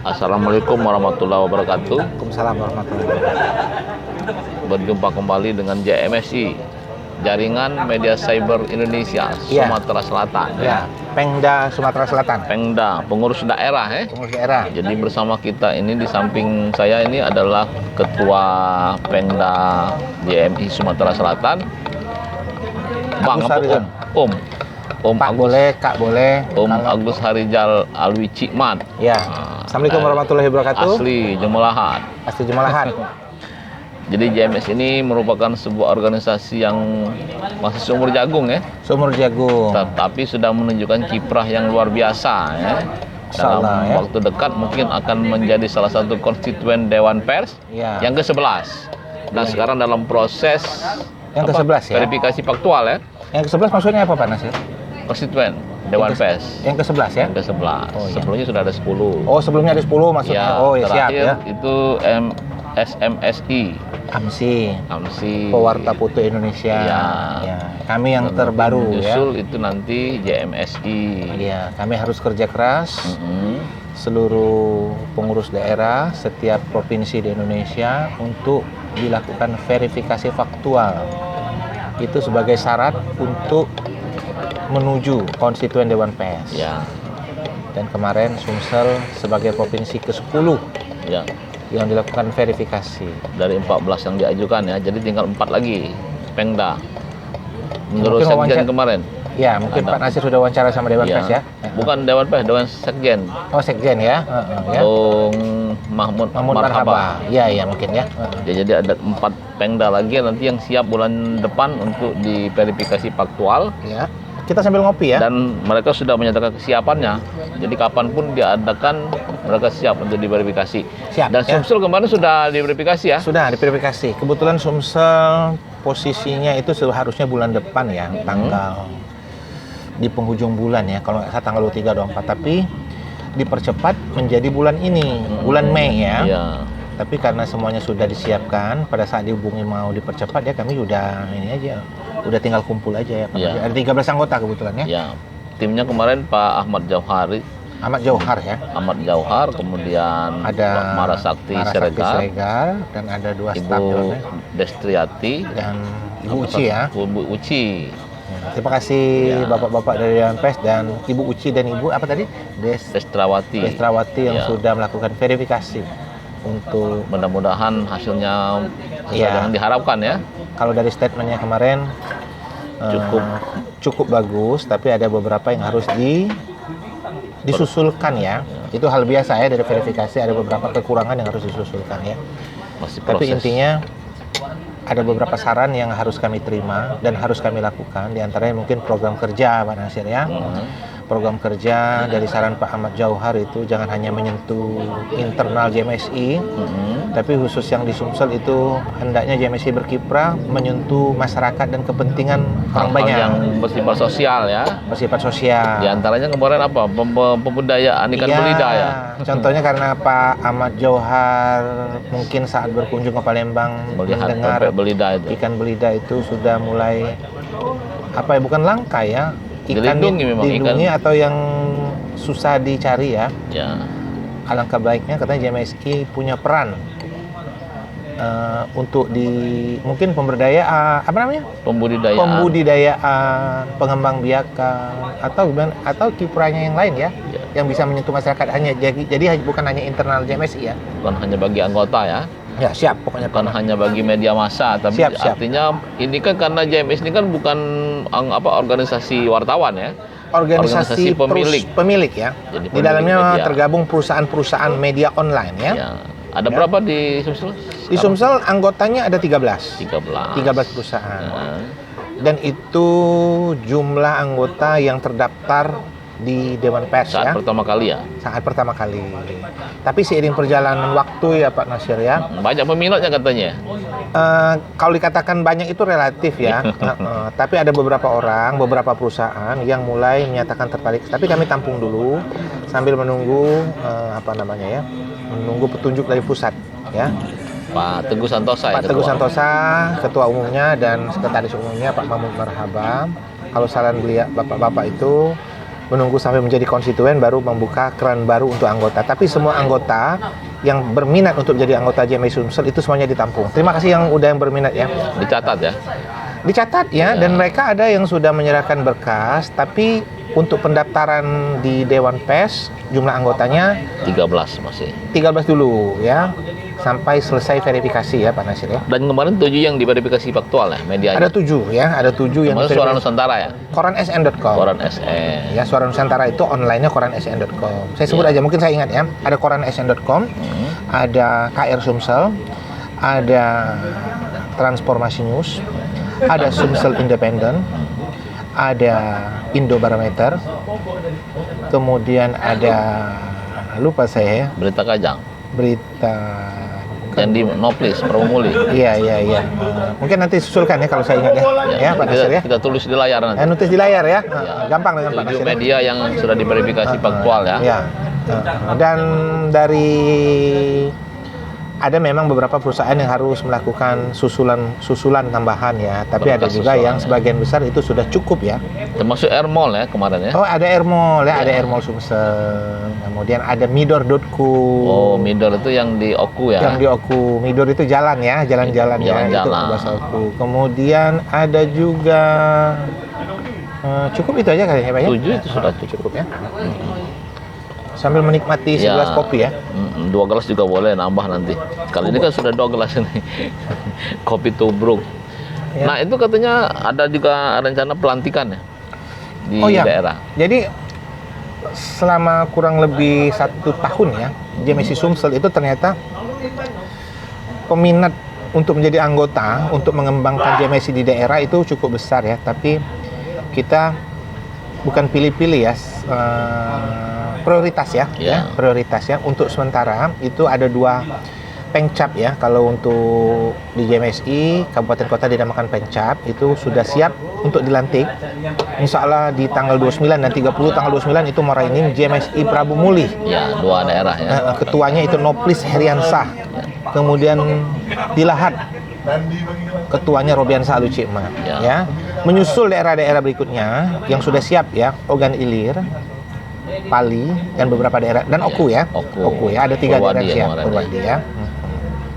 Assalamualaikum warahmatullahi wabarakatuh. Waalaikumsalam warahmatullahi wabarakatuh. Berjumpa kembali dengan JMSI, Jaringan Media Cyber Indonesia, Iya. Sumatera Selatan. Ya, Pengda Sumatera Selatan. Pengda, pengurus daerah Pengurus daerah. Jadi bersama kita ini di samping saya ini adalah Ketua Pengda JMI Sumatera Selatan, Bang Agus apa Harizal. Om Pak Agus, boleh, Kak boleh. Om Kalau- Agus Harizal Alwi Cikmat. Ya. Assalamualaikum warahmatullahi wabarakatuh. Asli Jemelahat. Asli Jemalahan. Jadi JMS ini merupakan sebuah organisasi yang masih seumur jagung ya, Sumur Jagung. tetapi sudah menunjukkan kiprah yang luar biasa ya. Dalam Insyaallah, ya. waktu dekat mungkin akan menjadi salah satu konstituen Dewan Pers Ya. yang ke-11. Dan sekarang dalam proses Yang ke-11 ya. verifikasi faktual ya, Yang ke-11 maksudnya apa Pak Nasir? konstituen Dewan Pers. Yang ke-11 ya. Yang ke-11. Oh, iya. Sebelumnya sudah ada 10. Oh, sebelumnya ada 10 maksudnya. Ya, Oh, ya siap terakhir ya. itu SMSI, AMSI. Pewarta Putu Indonesia. Ya. Ya. Kami yang terbaru ya. Menyusul itu nanti JMSI. Iya, kami harus kerja keras. Mm-mm. Seluruh pengurus daerah setiap provinsi di Indonesia untuk dilakukan verifikasi faktual. Itu sebagai syarat untuk menuju konstituen Dewan Pers. Ya, Dan kemarin Sumsel sebagai provinsi ke-10 ya. yang dilakukan verifikasi. Dari 14 yang diajukan ya, jadi tinggal 4 lagi Pengda. Menurut Mungkin Sekjen wawancara- kemarin. Ya, mungkin Ada. Pak Nasir sudah wawancara sama Dewan Pers ya. Bukan Dewan Pers, Dewan Sekjen. Oh, Sekjen ya. Ya. Bung Mahmud Mahmud Marhaba. Marhaba. Iya, iya mungkin ya. Ya, jadi ada 4 Pengda lagi nanti yang siap bulan depan untuk diverifikasi faktual. Ya. Kita sambil ngopi ya. Dan mereka sudah menyatakan kesiapannya. Jadi kapanpun diadakan mereka siap untuk diverifikasi. Siap, Dan ya. Sumsel kemarin sudah diverifikasi ya. Sudah diverifikasi. Kebetulan Sumsel posisinya itu seharusnya bulan depan ya, tanggal di penghujung bulan ya. Kalau nggak salah tanggal 23 atau 4, tapi dipercepat menjadi bulan ini, bulan Mei ya. Iya. Tapi karena semuanya sudah disiapkan, pada saat dihubungi mau dipercepat ya kami udah ini aja, udah tinggal kumpul aja ya. Iya. Ada 13 anggota kebetulan ya. Ya. Timnya kemarin Pak Ahmad Jauhari, Ahmad Jauhar ya. Ahmad Jauhar, kemudian Ada Pak Marasakti Marasakti Siregar, Siregar, dan ada 2 staf Ibu jalannya. Destriati, Dan Ibu Uci ya. Ibu Uci, Ya, terima kasih Ya. bapak-bapak dari Dewan Pers dan Ibu Uci dan Ibu apa tadi? Destrawati. Destrawati yang Ya. sudah melakukan verifikasi untuk Mudah-mudahan hasilnya sesuai Ya. dengan diharapkan ya. kalau dari statementnya kemarin cukup bagus, tapi ada beberapa yang harus disusulkan ya. Itu hal biasa ya dari verifikasi, ada beberapa kekurangan yang harus disusulkan ya. Masih Tapi proses. intinya ada beberapa saran yang harus kami terima dan harus kami lakukan. Di antaranya mungkin program kerja Pak Nasir ya. Program kerja dari saran Pak Ahmad Jauhar itu jangan hanya menyentuh internal JMSI, tapi khusus yang di Sumsel itu hendaknya JMSI berkiprah menyentuh masyarakat dan kepentingan orang Hal-hal banyak. yang bersifat sosial ya. Bersifat sosial. Di antaranya kemarin apa? Pembudayaan ikan Iya, belida ya. contohnya karena Pak Ahmad Jauhar mungkin saat berkunjung ke Palembang Melihat mendengar pempek belida itu. ikan belida itu sudah mulai apa ya, bukan langka ya, ikan Dilindungi memang, dilindungi atau yang susah dicari ya. Ya. Alangkah baiknya katanya JMSI punya peran untuk di mungkin pemberdayaan apa namanya, Pembudidayaan. pembudidayaan, pengembang biakan atau gimana, atau kiprahnya yang lain ya, Ya. yang bisa menyentuh masyarakat. Jadi bukan hanya internal JMSI ya. Bukan hanya bagi anggota ya. Ya siap pokoknya. Bukan hanya bagi media massa, tapi Siap, siap. artinya ini kan karena JMS ini kan bukan organisasi wartawan ya. Organisasi pemilik ya. Jadi Di dalamnya media. tergabung perusahaan-perusahaan media online ya. Ya. Ada berapa di Sumsel? Di Sumsel anggotanya ada 13. 13 perusahaan. Ya. Dan itu jumlah anggota yang terdaftar di Dewan Pers Saat ya. pertama kali ya. Sangat pertama kali. Tapi seiring perjalanan waktu ya Pak Nasir ya, Banyak peminatnya katanya. kalau dikatakan banyak itu relatif ya. Tapi ada beberapa orang, beberapa perusahaan yang mulai menyatakan tertarik. Tapi kami tampung dulu sambil menunggu menunggu petunjuk dari pusat ya. Pak Teguh Santosa ya. Pak Teguh ketua. Santosa, ketua umumnya dan sekretaris umumnya Pak Mahmud Marhaba. Kalau saran beliau bapak-bapak itu menunggu sampai menjadi konstituen baru membuka keran baru untuk anggota. Tapi semua anggota yang berminat untuk menjadi anggota JMSI Sumsel itu semuanya ditampung. Terima kasih yang berminat ya. Dicatat ya. Dicatat ya, dan mereka ada yang sudah menyerahkan berkas, tapi untuk pendaftaran di Dewan Pers jumlah anggotanya 13 masih. 13 dulu ya, sampai selesai verifikasi ya Pak Nasir ya. Dan kemarin 7 yang diverifikasi faktual ya medianya. Ada 7 ya, ada 7 yang Kemarin Suara Nusantara ya. Koran.sn.com. Koran SN. Ya, Suara Nusantara itu online-nya Koran.sn.com. Saya sebut aja, mungkin saya ingat ya. Ada Koran.sn.com, ada KR Sumsel, ada Transformasi News, ada Sumsel Independen, ada Indobarometer, kemudian ada, lupa saya ya, Berita Kajang. berita Yang di Noplis, Promuli. iya. Mungkin nanti susulkan ya kalau saya ingat ya, Pak Nasir ya. Kita tulis di layar nanti. Nulis di layar ya. Ya. Gampang dengan Pak 7 Nasir. media yang sudah diverifikasi faktual ya. Ya. Dan dari ada memang beberapa perusahaan yang harus melakukan susulan tambahan ya, tapi ada Berkas juga susulan, yang ya. sebagian besar itu sudah cukup ya. Termasuk Airmall ya kemarin ya. Oh, ada Airmall ya, Ya. ada Airmall Sumsel. Kemudian ada Midor.ku. Oh, Midor itu yang di Oku ya. Yang di Oku. Midor itu jalan ya, jalan-jalan ya, itu Jalan-jalan. bahasa Oku. Kemudian ada juga cukup itu aja kayaknya Pak ya. 7 itu sudah Cukup ya. Sambil menikmati segelas kopi ya. 2 gelas juga boleh nambah nanti. Kali ini kan sudah 2 gelas ini. Kopi tubruk. Ya. Nah, itu katanya ada juga rencana pelantikan ya di Oh, iya. daerah. Jadi selama kurang lebih 1 tahun ya, JMSI Sumsel itu ternyata peminat untuk menjadi anggota, untuk mengembangkan JMSI di daerah itu cukup besar ya. Tapi kita bukan pilih-pilih ya, prioritas ya, Ya. prioritas ya. Untuk sementara itu ada 2 Pengcap ya. Kalau untuk di JMSI kabupaten kota dinamakan Pengcap, itu sudah siap untuk dilantik. Insya Allah di tanggal 29 dan 30 tanggal 29 itu Morainim JMSI Prabu Muli. Ya, 2 daerah ya. Ketuanya itu Noplis Heriansah. Kemudian di Lahat ketuanya Robiansah Lucikma ya. Menyusul daerah-daerah berikutnya yang sudah siap ya, Ogan Ilir, Pali, dan beberapa daerah, dan Oku ya. Oku. Ya, ada 3 daerah Purwadi ya, siap. kemarin Purwadi ya.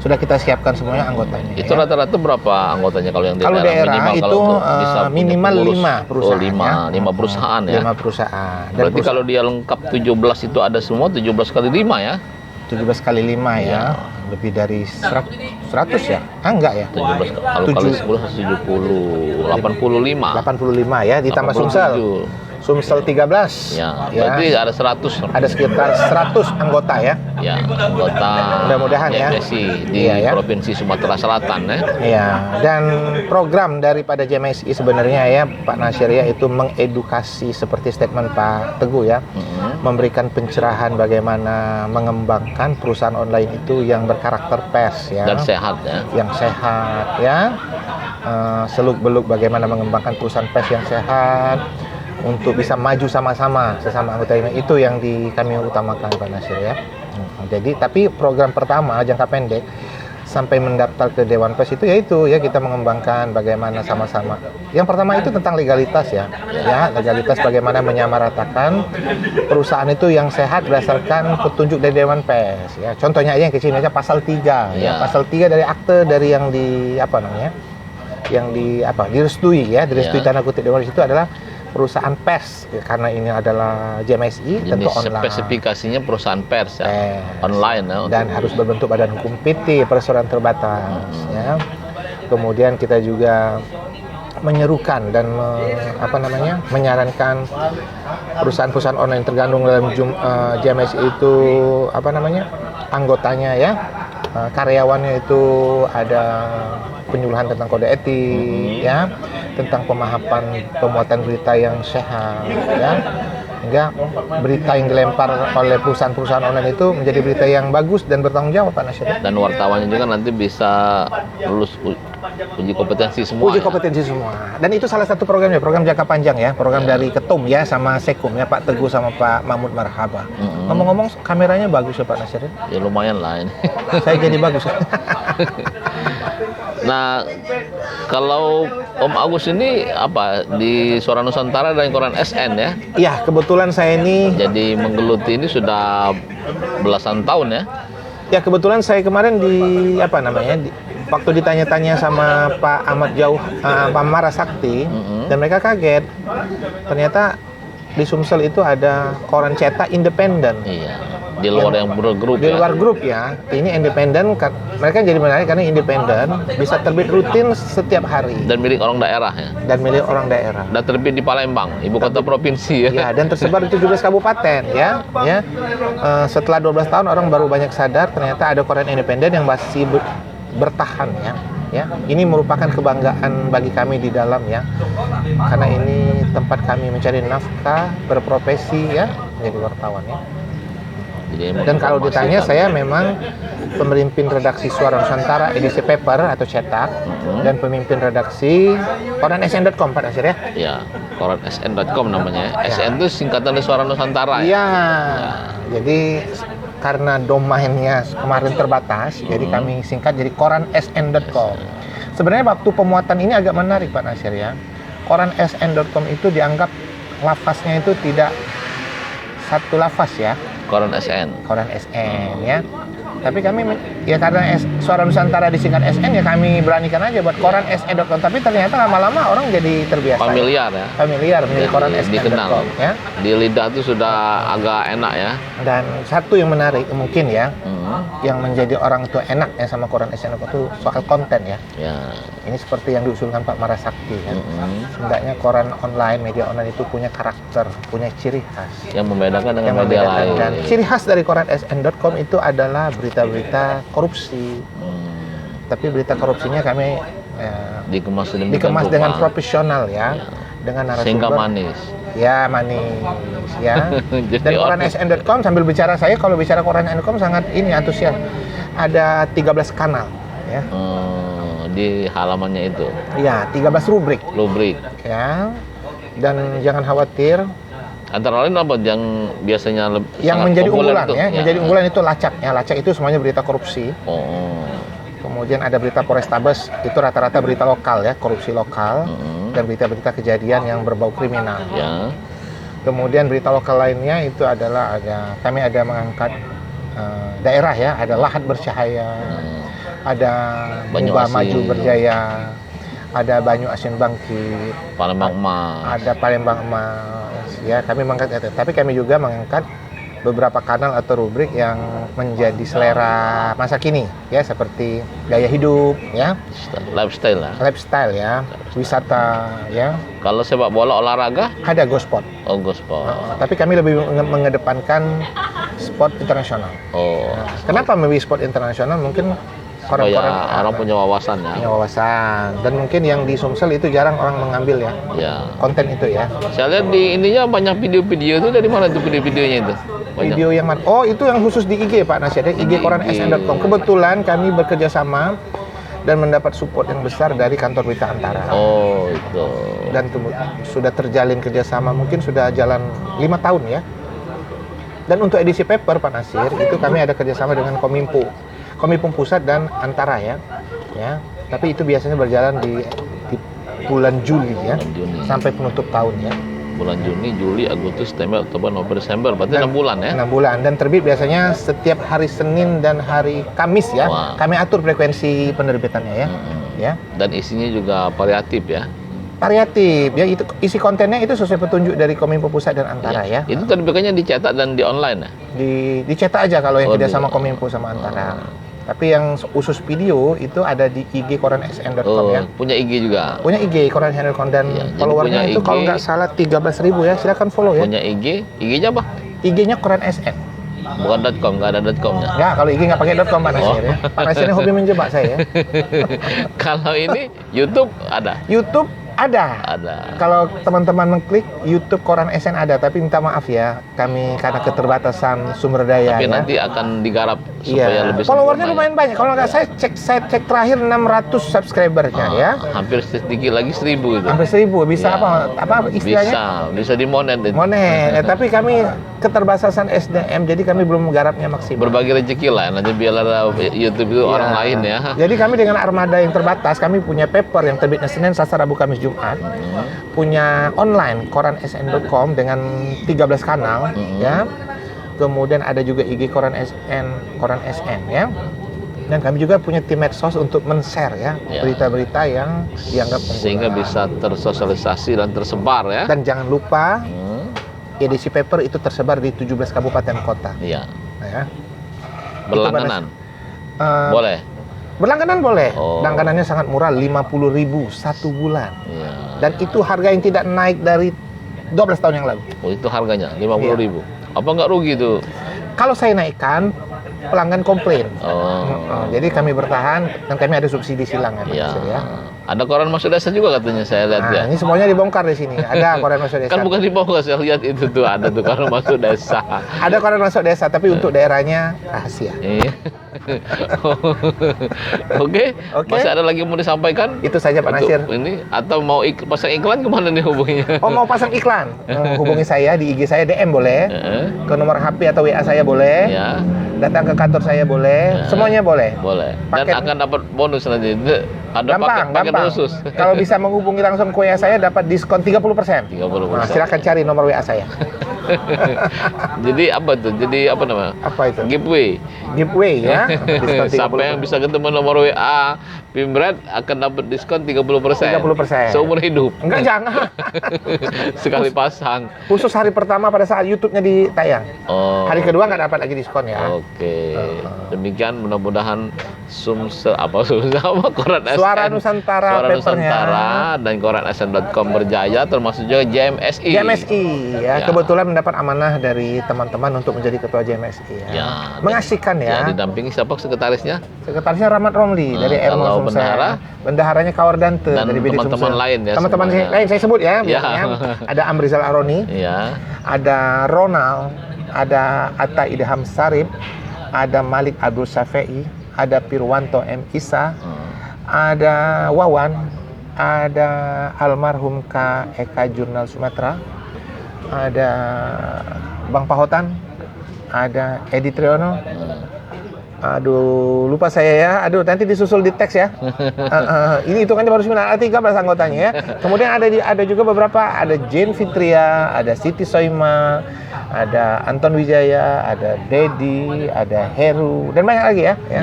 Sudah kita siapkan semuanya anggotanya. Itu ya. rata-rata berapa anggotanya kalau yang di Kalau daerah minimal, itu kalau untuk bisa punya minimal pengurus? 5 perusahaan. Oh, 5 perusahaan ya. 5 perusahaan. Dan Berarti kalau dia lengkap 17 itu ada semua 17 kali 5 ya. 17 kali 5 ya. Lebih dari 100 ya? Enggak ya? 17 kalau kali 10 70 85. 85 ya, ditambah 87. Sumsel. Sumsel 13. Ya, berarti ada 100. Ada sekitar 100 anggota ya. Ya, anggota Mudah-mudahan ya. JMSI di Iya, ya. Provinsi Sumatera Selatan ya. Iya, dan program daripada JMSI sebenarnya ya Pak Nasir ya, itu mengedukasi seperti statement Pak Teguh ya. Memberikan pencerahan bagaimana mengembangkan perusahaan online itu yang berkarakter pers ya. Dan sehat ya. Yang sehat ya. Seluk-beluk bagaimana mengembangkan perusahaan pers yang sehat untuk bisa maju sama-sama sesama anggota itu yang kami utamakan Pak Nasir ya. Jadi tapi program pertama jangka pendek sampai mendaftar ke Dewan Pers itu yaitu ya kita mengembangkan bagaimana sama-sama. Yang pertama itu tentang legalitas ya. Ya, legalitas bagaimana menyamaratakan perusahaan itu yang sehat berdasarkan petunjuk dari Dewan Pers ya. Contohnya aja yang kecil aja pasal 3 ya. Pasal 3 dari akte dari yang direstui ya, direstui tanda kutip Dewan Pers itu adalah perusahaan pers ya, karena ini adalah JMSI tentu online. Spesifikasinya perusahaan pers ya, online ya, dan harus berbentuk badan hukum PT perseroan terbatas ya. Kemudian kita juga menyerukan dan menyarankan perusahaan-perusahaan online tergandung dalam JMSI itu anggotanya ya, karyawannya itu ada penyuluhan tentang kode etik ya, tentang pemahaman pemuatan berita yang sehat ya, hingga berita yang dilempar oleh perusahaan-perusahaan online itu menjadi berita yang bagus dan bertanggung jawab Pak Nasir. Dan wartawannya juga nanti bisa lulus uji kompetensi semua. Uji kompetensi semua. Dan itu salah satu programnya, program jangka panjang ya, program dari Ketum ya sama Sekum ya, Pak Teguh sama Pak Mahmud Marhaba. Ngomong-ngomong kameranya bagus ya Pak Nasir. Ya lumayan lah ini. Saya jadi bagus. Nah, kalau Om Agus ini apa di Suara Nusantara dan koran SN ya? Iya, kebetulan saya ini, Jadi menggeluti ini sudah belasan tahun ya? ya kebetulan saya kemarin waktu ditanya-tanya sama Pak Ahmad Jauh, Pak Marasakti, dan mereka kaget. Ternyata di Sumsel itu ada koran cetak independen. Iya. Di luar yang bergrup Di ya? luar grup ya, ini independen. Mereka jadi menarik karena independen, bisa terbit rutin setiap hari Dan milik orang daerah ya? dan milik orang daerah. Dan terbit di Palembang, ibu kota provinsi ya? Ya, dan tersebar di 17 kabupaten ya. Setelah 12 tahun orang baru banyak sadar ternyata ada koran independen yang masih bertahan ya. Ya, ini merupakan kebanggaan bagi kami di dalam ya. Karena ini tempat kami mencari nafkah, berprofesi ya, menjadi wartawan ya. Jadi Dan kalau informasi ditanya, kan. saya memang pemimpin redaksi Suara Nusantara edisi paper atau cetak, dan pemimpin redaksi koran SN.com Pak Nasir ya. Ya, koran sn.com namanya. SN itu singkatan dari Suara Nusantara ya? Iya. Jadi karena domainnya kemarin terbatas, jadi kami singkat jadi koran sn.com. Sebenarnya waktu pemuatan ini agak menarik Pak Nasir ya. Koran sn.com itu dianggap lafaznya itu tidak satu lafaz ya. Koran SN. Koran SN ya. Tapi kami ya karena Suara Nusantara disingkat SN ya kami beranikan aja buat koran sn.com. Tapi ternyata lama-lama orang jadi terbiasa. Familiar ya? Familiar menjadi Jadi koran dikenal. sn.com ya. Di lidah itu sudah agak enak ya? Dan satu yang menarik mungkin ya, yang menjadi orang tua enak ya sama koran sn.com itu soal konten ya. Ya. Ini seperti yang diusulkan Pak Marasakti kan. Hendaknya koran online, media online itu punya karakter, punya ciri khas. Yang membedakan dengan Yang media membedakan. lain. Dan ciri khas dari koran sn.com itu adalah berita-berita korupsi. Tapi berita korupsinya kami Dikemas dikemas dengan profesional ya, dengan narasumber. Sehingga manis. Ya, manis ya. Jadi Dan koran orang- sn.com sambil bicara saya kalau bicara koran sn.com sangat ini antusias. Ada 13 kanal ya. Di halamannya itu. Iya, 13 rubrik Rubrik. ya. Dan jangan khawatir, Antara lain apa yang biasanya yang sangat menjadi populer unggulan itu? ya, menjadi unggulan itu lacak ya. Lacak itu semuanya berita korupsi. Oh. Kemudian ada berita Polrestabes, itu rata-rata berita lokal ya, korupsi lokal, dan berita-berita kejadian yang berbau kriminal. Ya. Kemudian berita lokal lainnya itu adalah kami ada mengangkat daerah ya, ada Lahat Bercahaya, ada Banyu Mubah Asin. Maju Berjaya, ada Banyu Asin Bangkit, Palembang Emas. ada Palembang Emas ya. Kami mengangkat itu, tapi kami juga mengangkat beberapa kanal atau rubrik yang menjadi selera masa kini ya, seperti gaya hidup ya, Lifestyle lah. lifestyle ya, wisata ya, Kalau sepak bola olahraga, ada Go Sport. gospel. Tapi kami lebih mengedepankan sport internasional. Oh. Kenapa memilih sport internasional? Mungkin Supaya orang-orang orang punya wawasan ya. punya wawasan, dan mungkin yang di Sumsel itu jarang orang mengambil ya Ya. konten itu ya. Saya lihat di ininya banyak video-video itu, dari mana tuh video-videonya itu? Banyak. Video yang mana? Oh, itu yang khusus di IG Pak Nasir, IG koran IG. sn.com. Kebetulan kami bekerja sama dan mendapat support yang besar dari kantor berita Antara. Oh, itu. Dan sudah terjalin kerjasama mungkin sudah jalan 5 tahun ya. Dan untuk edisi paper Pak Nasir itu kami ada kerjasama dengan Kominfo Pusat dan Antara ya. Tapi itu biasanya berjalan di bulan Juli ya, Bulan Juni. sampai penutup tahun ya. Bulan Juni, Juli, Agustus, September, Oktober, November, Desember. Berarti 6 bulan ya? 6 bulan, dan terbit biasanya setiap hari Senin dan hari Kamis ya. Wah. Kami atur frekuensi penerbitannya ya. Ya. Dan isinya juga variatif ya? Variatif ya, itu isi kontennya itu sesuai petunjuk dari Kominfo Pusat dan Antara ya. Itu terbitkannya dicetak dan di online ya? Dicetak aja kalau yang Oh, tidak di- sama Kominfo sama Antara. Tapi yang khusus video itu ada di IG koran sn.com ya. Punya IG juga? Punya IG koran sn.com, dan Ya, jadi followernya punya itu IG. kalau nggak salah 13.000 ya. Silakan follow ya. Punya IG? IG-nya apa? IG-nya koran sn. Bukan .com, nggak ada .com-nya? Ya, kalau IG nggak pakai .com Pak Nasir ya. Pak Nasir ini hobi menjebak saya ya. Kalau ini YouTube ada? YouTube Ada. Ada. Kalau teman-teman mengklik YouTube Koran SN ada, tapi minta maaf ya, kami karena keterbatasan sumber daya. Tapi ya. nanti akan digarap supaya lebih Followernya sempurna, lumayan banyak. Kalau nggak saya cek terakhir 600 subscribernya ya. Hampir sedikit lagi 1000 itu. Hampir 1000 bisa Ya. apa istilahnya? Bisa dimonet itu. Monet. Tapi kami keterbatasan SDM, jadi kami belum menggarapnya maksimal. Berbagi rezeki lah, nanti biar ada YouTube itu orang lain ya. Jadi kami dengan armada yang terbatas, kami punya paper yang terbitnya Senin, Selasa, Rabu, Kamis, Jumat. Punya online koransn.com dengan 13 kanal ya. Kemudian ada juga IG Koran SN ya. Dan kami juga punya tim medsos untuk men-share ya berita-berita yang dianggap pengguna. Sehingga bisa tersosialisasi dan tersebar ya. Dan jangan lupa edisi paper itu tersebar di 17 kabupaten kota. Iya. Ya. Berlangganan. Boleh. Berlangganan boleh. Oh. Langganannya sangat murah, 50.000 satu bulan. Iya. Dan itu harga yang tidak naik dari 12 tahun yang lalu. Oh, itu harganya 50.000. Apa nggak rugi tuh? Kalau saya naikkan, pelanggan komplain. Jadi kami bertahan dan kami ada subsidi silangan. Iya. Ya. Ada koran masuk desa juga katanya saya lihat ya. Ini semuanya dibongkar di sini. Ada koran masuk desa. Kan bukan dibongkar, saya lihat itu tuh ada tuh koran masuk desa. Ada koran masuk desa, tapi untuk daerahnya rahasia. Iya. Oke. Masih ada lagi mau disampaikan? Itu saja Pak Untuk Nasir. Ini atau mau pasang iklan kemana nih hubunginya? Oh, mau pasang iklan? Hubungi saya di IG saya, DM boleh. Ke nomor HP atau WA saya boleh. Ya. Datang ke kantor saya boleh. Semuanya boleh. Boleh. Dan Paket- akan dapat bonus nanti. Ada Gampang. paket khusus. Kalau bisa menghubungi langsung ke WA saya dapat diskon 30%. 30%. Nah, silakan cari nomor WA saya. Jadi apa tuh? Jadi apa namanya? Apa itu? Giveaway. Giveaway ya. Diskon 30%. Siapa yang bisa ketemu nomor WA Pimret akan dapat diskon 30%. 30%. Seumur hidup. Enggak, jangan. Sekali pasang. Khusus hari pertama pada saat YouTube-nya ditayang. Oh. Hari kedua nggak dapat lagi diskon ya. Oke. Demikian mudah-mudahan Koran SN. Suara Nusantara Suara papernya. Nusantara dan Koran SN.com berjaya, termasuk juga JMSI. JMSI ya. Ya. Kebetulan mendapat amanah dari teman-teman untuk menjadi ketua JMSI ya. Ya. Mengasihkan Ya, ya. didampingi siapa sekretarisnya? Sekretarisnya Rahmat Romli dari Ermo kalau Sumsel. bendahara? Bendaharanya Kawar Dante Dan dari BD teman-teman Sumsel. lain ya, Teman-teman semuanya. lain saya sebut ya. Ya. biasanya. Ada Amrizal Aroni, Iya. ada Ronald, ada Atta Idham Sarip, ada Malik Abdul Syafi'i, ada Pirwanto M. Isa, ada Wawan, ada almarhum K. Eka Jurnal Sumatera, ada Bang Pahotan, ada Edi Triyono. Aduh, lupa saya ya. Aduh, nanti disusul di teks ya. Ini hitungannya baru 9, ada 13 anggotanya ya. Kemudian ada juga beberapa, ada Jane Fitria, ada Siti Soima, ada Anton Wijaya, ada Dedi, ada Heru, dan banyak lagi ya. Ya.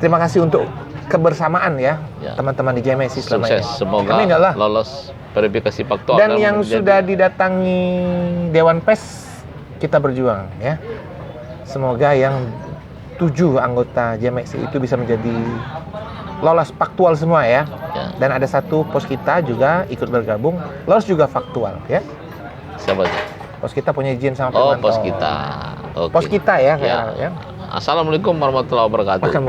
Terima kasih untuk kebersamaan ya, Ya. teman-teman di JMSI selama ini. Sukses. Semoga Amin ya Allah. lolos verifikasi faktual. Dan yang sudah didatangi Dewan Pers, kita berjuang ya. Semoga yang 7 anggota JMSI itu bisa menjadi lolos faktual semua ya. Ya. Dan ada satu pos kita juga ikut bergabung, lolos juga faktual ya. Siapa tuh? Pos kita punya izin sama Oh, Firmanto. pos kita. Oke. Pos kita ya. Ya. Ya. Assalamualaikum warahmatullahi wabarakatuh. Makan